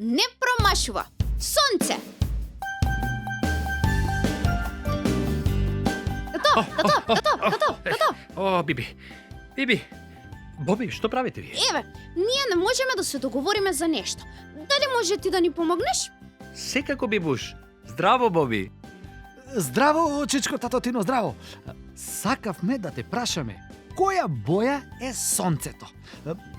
не промашува. Сонце. Тато. О, Биби, Боби, што правите вие? Еве, ние не можеме да се договориме за нешто. Дали може ти да ни помогнеш? Секако, Бибуш. Здраво, Боби. Здраво, чичко татотино, здраво. Сакавме да те прашаме, која боја е сонцето?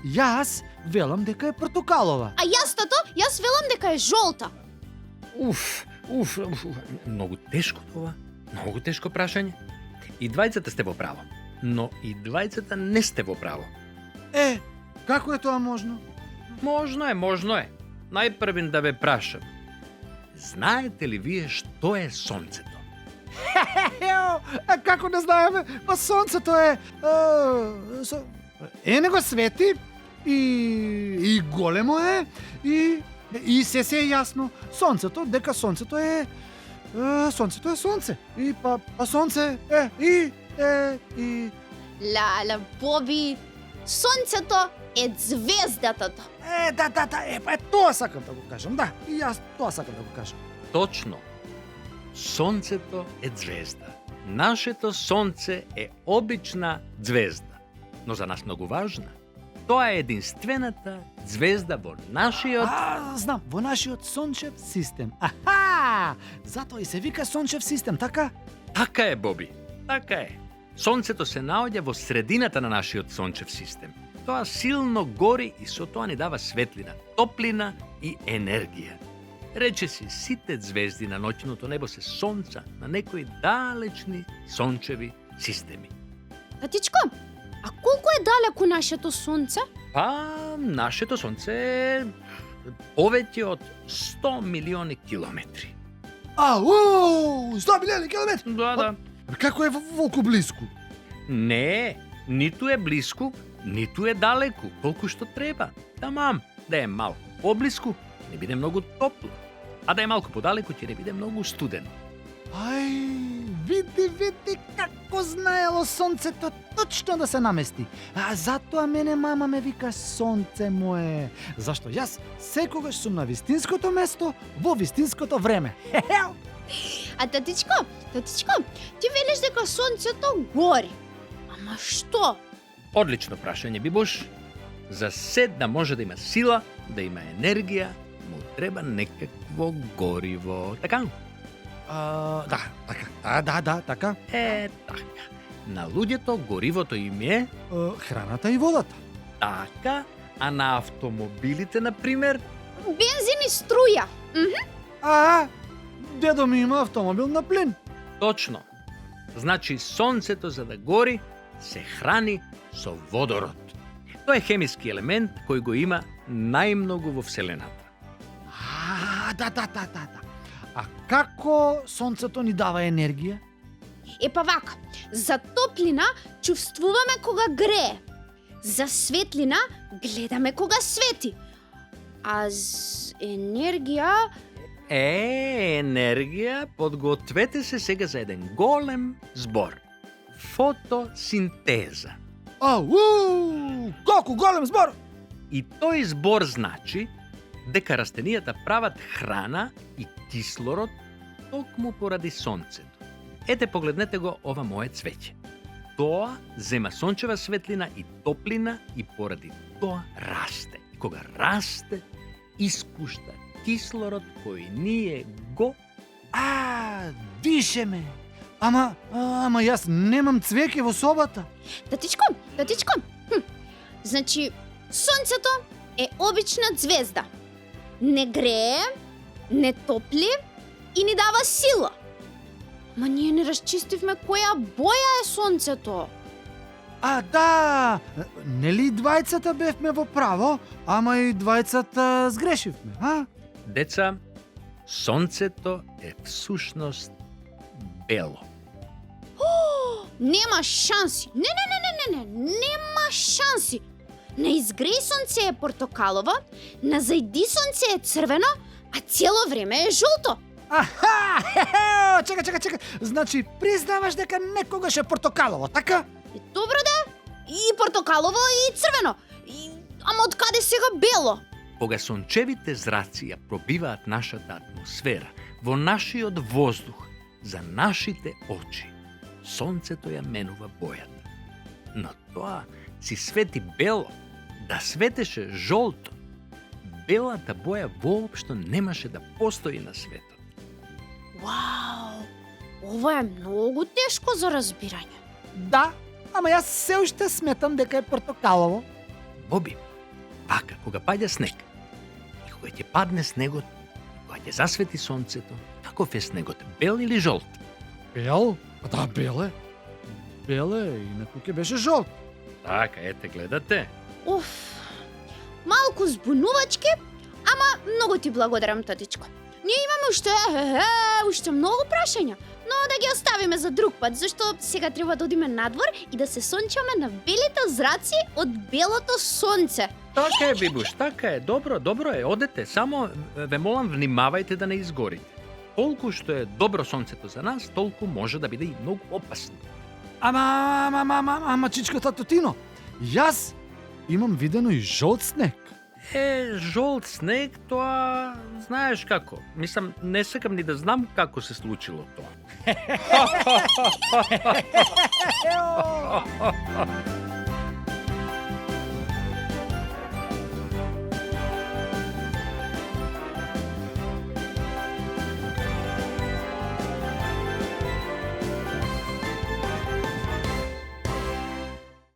Јас велам дека е портокалова. А јас, тато, јас велам дека е жолта. Уф, многу тешко тоа. Многу тешко прашање. И двајцата сте во право, но и двајцата не сте во право. Како е тоа можно? Можно е. Најпрвин да ве прашам. Знаете ли вие што е сонцето? Како не знаеме? Па сонцето е... не го свети и големо е и се е јасно. Сонцето, дека сонцето е... Сонцето е сонце. И па сонце е и... Лала, Боби, сонцето е звездата. Тоа сакам да го кажам, да. И јас тоа сакам да го кажам. Точно. Сонцето е звезда. Нашето сонце е обична звезда, но за нас многу важна. Тоа е единствената звезда во нашиот... Знам, во нашиот сончев систем. Аха! Затоа и се вика сончев систем, така? Така е, Боби. Така е. Сонцето се наоѓа во средината на нашиот сончев систем. Тоа силно гори и со тоа ни дава светлина, топлина и енергија. Речиси, сите звезди на ноќното небо се сонца на некои далечни сончеви системи. Татичко, а колку е далеку нашето сонце? Па, нашето сонце е повеќе од 100 милиони километри. 100 милиони километри? Да. Како е волку близко? Не, ниту е близко, ниту е далеку, колку што треба. Тамам, да е малку поблиску, не биде многу топло, а да е малку подалеку, ќе не биде многу студено. Види како знаело сонцето точно да се намести. А затоа мене мама ме вика сонце мое. Зашто јас секогаш сум на вистинското место во вистинското време. А татичко, ти велиш дека сонцето гори. Ама што? Одлично прашање, Бибуш. За сед да може да има сила, да има енергија, му треба некакво гориво. Така? Да, така. Така. На луѓето горивото им е Храната и водата. така, а на автомобилите, например, Бензин и струја. Дедо ми има автомобил на плин. точно. Значи, сонцето за да гори се храни со водород. Тој е хемиски елемент кој го има најмногу во Вселената. Да. А како сонцето ни дава енергија? Епа вака, за топлина чувствуваме кога грее. За светлина гледаме кога свети. А за енергија... Енергија, подгответе се сега за еден голем збор. Фотосинтеза. Колку голем збор! И тој збор значи дека растенијата прават храна и кислород токму поради сонцето. Ете, погледнете го ова мое цвеќе. Тоа зема сончева светлина и топлина и поради тоа расте. И кога расте, испушта кислород кој ние го... Дишеме! Ама јас немам цвеќе во собата. Татичко, значи, сонцето е обична звезда. Не грее, не топли и ни дава сила. Ма ние не расчистивме која боја е сонцето. Да! Нели двајцата бевме во право, ама и двајцата сгрешивме, Деца, сонцето е всушност бело. Нема шанси. Не, нема шанси. На изгреј сонце е портокалово, на зајди сонце е црвено, а цело време е жолто. Чека. Значи, признаваш дека некогаш е портокалово, така? Добро да, и портокалово и црвено. Ама од каде сега бело? Кога сончевите зраци ја пробиваат нашата атмосфера, во нашиот воздух, за нашите очи, сонцето ја менува бојата. Но тоа си свети бело, да светеше жолто. Белата боја воопшто немаше да постои на светот. Вау! Ова е многу тешко за разбирање. Да, ама јас се уште сметам дека е портокалово. Боби, вака, кога паѓа снег, и кога ќе падне снегот, кога ќе засвети сонцето, каков е снегот, бел или жолт? Бел? Па да, беле. Беле, инаку ќе беше жолт. Така, ете, гледате. Уф, малку збунувачки, ама многу ти благодарам, татичко. Ние имаме уште многу прашања, но да ги оставиме за друг пат, зашто сега треба да одиме надвор и да се сончаме на белите зраци од белото сонце. Така е, Бибуш, така е. Добро е, одете, само ве молам внимавајте да не изгорите. Колку што е добро сонцето за нас, толку може да биде и многу опасно. Ама, чичко татотино, јас имам видено и жолт снег. Жолт снег, тоа знаеш како. Мислам, не сакам ни да знам како се случило тоа.